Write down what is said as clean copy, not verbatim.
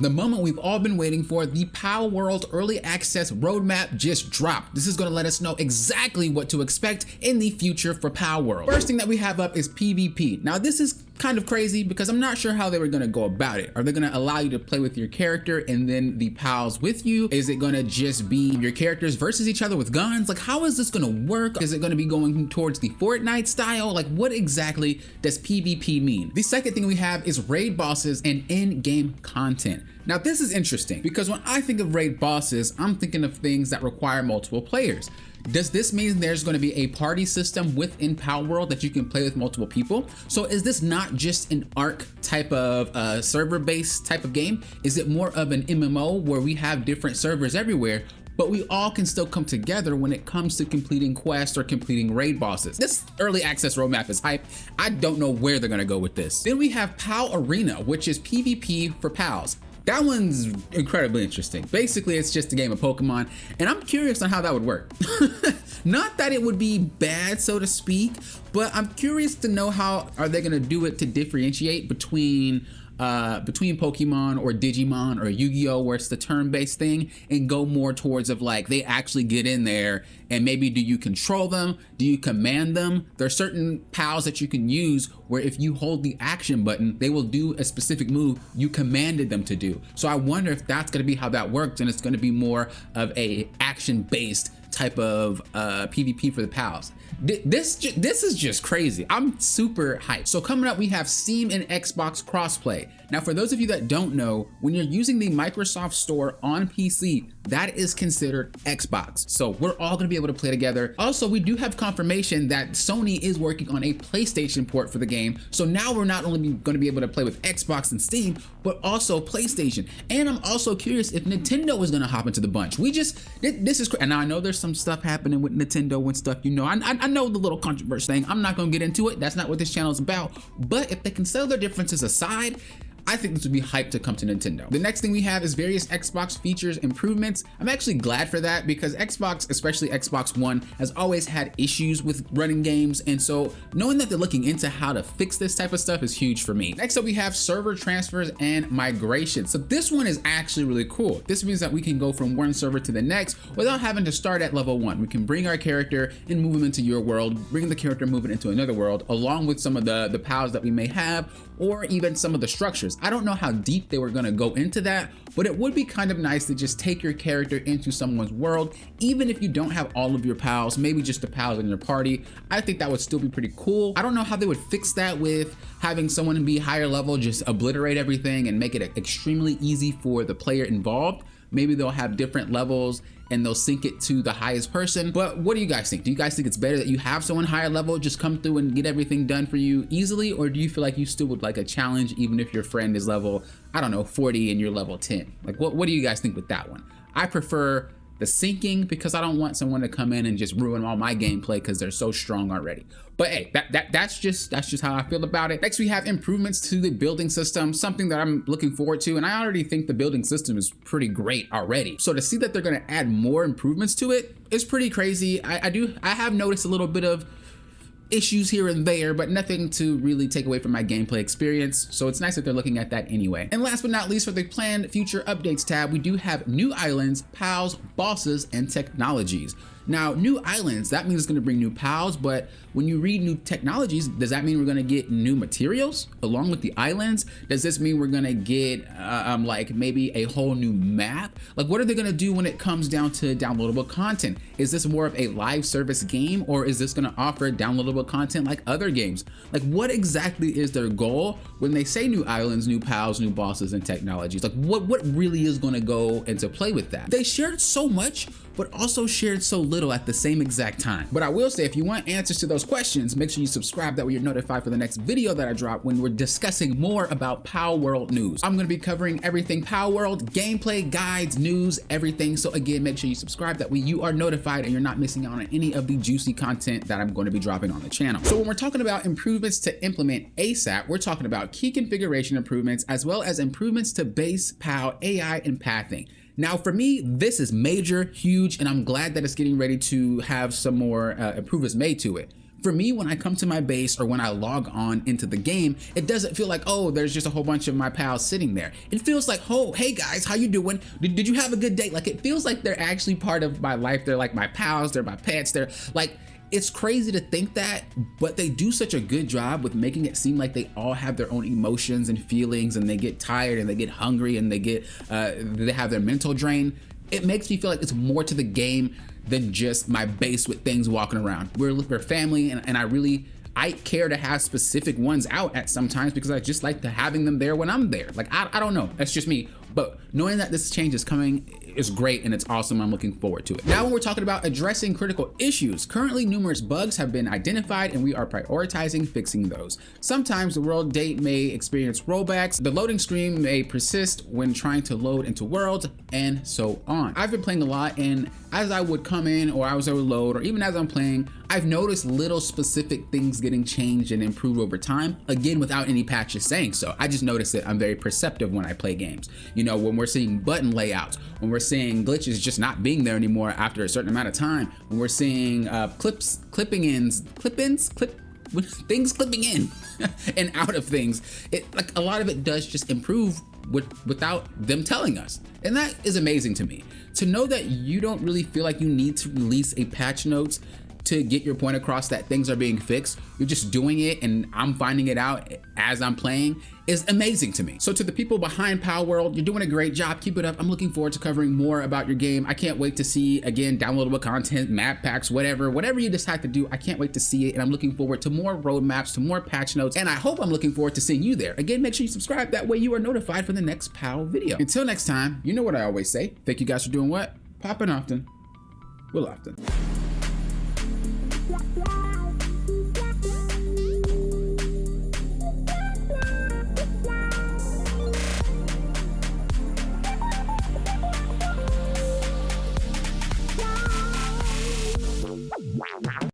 The moment we've all been waiting for, the Palworld Early Access Roadmap just dropped. This is going to let us know exactly what to expect in the future for Palworld. First thing that we have up is PvP. Now this is kind of crazy because I'm not sure how they were going to go about it. Are they going to allow you to play with your character and then the pals with you? Is it going to just be your characters versus each other with guns? Like, how is this going to work? Is it going to be going towards the Fortnite style? Like, what exactly does PvP mean? The second thing we have is raid bosses and in-game content. Now this is interesting because when I think of raid bosses, I'm thinking of things that require multiple players. Does this mean there's going to be a party system within Palworld that you can play with multiple people? So is this not just an ARC type of server-based type of game? Is it more of an MMO where we have different servers everywhere, but we all can still come together when it comes to completing quests or completing raid bosses? This early access roadmap is hype. I don't know where they're going to go with this. Then we have Pal Arena, which is PvP for pals. That one's incredibly interesting. Basically, it's just a game of Pokemon, and I'm curious on how that would work. Not that it would be bad, so to speak, but I'm curious to know how are they gonna do it to differentiate between Pokemon or Digimon or Yu-Gi-Oh, where it's the turn-based thing, and go more towards of like they actually get in there and maybe do you control them? Do you command them? There are certain pals that you can use where if you hold the action button, they will do a specific move you commanded them to do. So I wonder if that's gonna be how that works, and it's gonna be more of a action-based type of PvP for the pals. This is just crazy. I'm super hyped. So coming up, we have Steam and Xbox crossplay. Now, for those of you that don't know, when you're using the Microsoft Store on PC, that is considered Xbox. So we're all gonna be able to play together. Also, we do have confirmation that Sony is working on a PlayStation port for the game. So now we're not only gonna be able to play with Xbox and Steam, but also PlayStation. And I'm also curious if Nintendo is gonna hop into the bunch. This is, and I know there's some stuff happening with Nintendo and stuff, you know, I know the little controversy thing. I'm not gonna get into it. That's not what this channel is about. But if they can settle their differences aside, I think this would be hyped to come to Nintendo. The next thing we have is various Xbox features improvements. I'm actually glad for that because Xbox, especially Xbox One, has always had issues with running games. And so knowing that they're looking into how to fix this type of stuff is huge for me. Next up, we have server transfers and migration. So this one is actually really cool. This means that we can go from one server to the next without having to start at level 1. We can bring our character and move him into your world, bring the character, move it into another world, along with some of the pals that we may have, or even some of the structures. I don't know how deep they were gonna go into that, but it would be kind of nice to just take your character into someone's world, even if you don't have all of your pals, maybe just the pals in your party. I think that would still be pretty cool. I don't know how they would fix that with having someone be higher level, just obliterate everything and make it extremely easy for the player involved. Maybe they'll have different levels and they'll sync it to the highest person. But what do you guys think? Do you guys think it's better that you have someone higher level just come through and get everything done for you easily? Or do you feel like you still would like a challenge even if your friend is level, I don't know, 40 and you're level 10? Like what do you guys think with that one? I prefer the syncing because I don't want someone to come in and just ruin all my gameplay because they're so strong already. But hey, that's just how I feel about it. Next, we have improvements to the building system, something that I'm looking forward to. And I already think the building system is pretty great already. So to see that they're gonna add more improvements to it is pretty crazy. I have noticed a little bit of issues here and there, but nothing to really take away from my gameplay experience. So it's nice that they're looking at that anyway. And last but not least, for the planned future updates tab, we do have new islands, pals, bosses, and technologies. Now, new islands, that means it's gonna bring new pals, but when you read new technologies, does that mean we're gonna get new materials along with the islands? Does this mean we're gonna get like maybe a whole new map? Like what are they gonna do when it comes down to downloadable content? Is this more of a live service game, or is this gonna offer downloadable content like other games? Like what exactly is their goal when they say new islands, new pals, new bosses, and technologies? Like what really is gonna go into play with that? They shared so much, but also shared so little at the same exact time. But I will say, if you want answers to those questions, make sure you subscribe, that way you're notified for the next video that I drop when we're discussing more about Palworld news. I'm gonna be covering everything Palworld, gameplay, guides, news, everything. So again, make sure you subscribe, that way you are notified and you're not missing out on any of the juicy content that I'm going to be dropping on the channel. So when we're talking about improvements to implement ASAP, we're talking about key configuration improvements, as well as improvements to base, PAL, AI, and pathing. Now for me, this is major, huge, and I'm glad that it's getting ready to have some more improvements made to it. For me, when I come to my base or when I log on into the game, it doesn't feel like, oh, there's just a whole bunch of my pals sitting there. It feels like, oh, hey guys, how you doing? Did you have a good day? Like, it feels like they're actually part of my life. They're like my pals, they're my pets, they're like, it's crazy to think that, but they do such a good job with making it seem like they all have their own emotions and feelings, and they get tired and they get hungry and they have their mental drain. It makes me feel like it's more to the game than just my base with things walking around. We're family, and I care to have specific ones out at sometimes because I just like to having them there when I'm there. Like, I don't know, that's just me. But knowing that this change is coming is great, and it's awesome. I'm looking forward to it. Now, when we're talking about addressing critical issues, currently numerous bugs have been identified, and we are prioritizing fixing those. Sometimes the world date may experience rollbacks, the loading screen may persist when trying to load into worlds, and so on. I've been playing a lot, and as I would come in, or as I would load, or even as I'm playing, I've noticed little specific things getting changed and improved over time, again, without any patches saying so. I just notice that I'm very perceptive when I play games. You know, when we're seeing button layouts, when we're seeing glitches just not being there anymore after a certain amount of time, when we're seeing things clipping in and out of things, like a lot of it does just improve without them telling us. And that is amazing to me. To know that you don't really feel like you need to release a patch notes to get your point across that things are being fixed. You're just doing it, and I'm finding it out as I'm playing, is amazing to me. So to the people behind Palworld, you're doing a great job. Keep it up. I'm looking forward to covering more about your game. I can't wait to see, again, downloadable content, map packs, whatever you decide to do. I can't wait to see it, and I'm looking forward to more roadmaps, to more patch notes, and I hope I'm looking forward to seeing you there. Again, make sure you subscribe. That way you are notified for the next Pal video. Until next time, you know what I always say. Thank you guys for doing what? Popping often. Will often.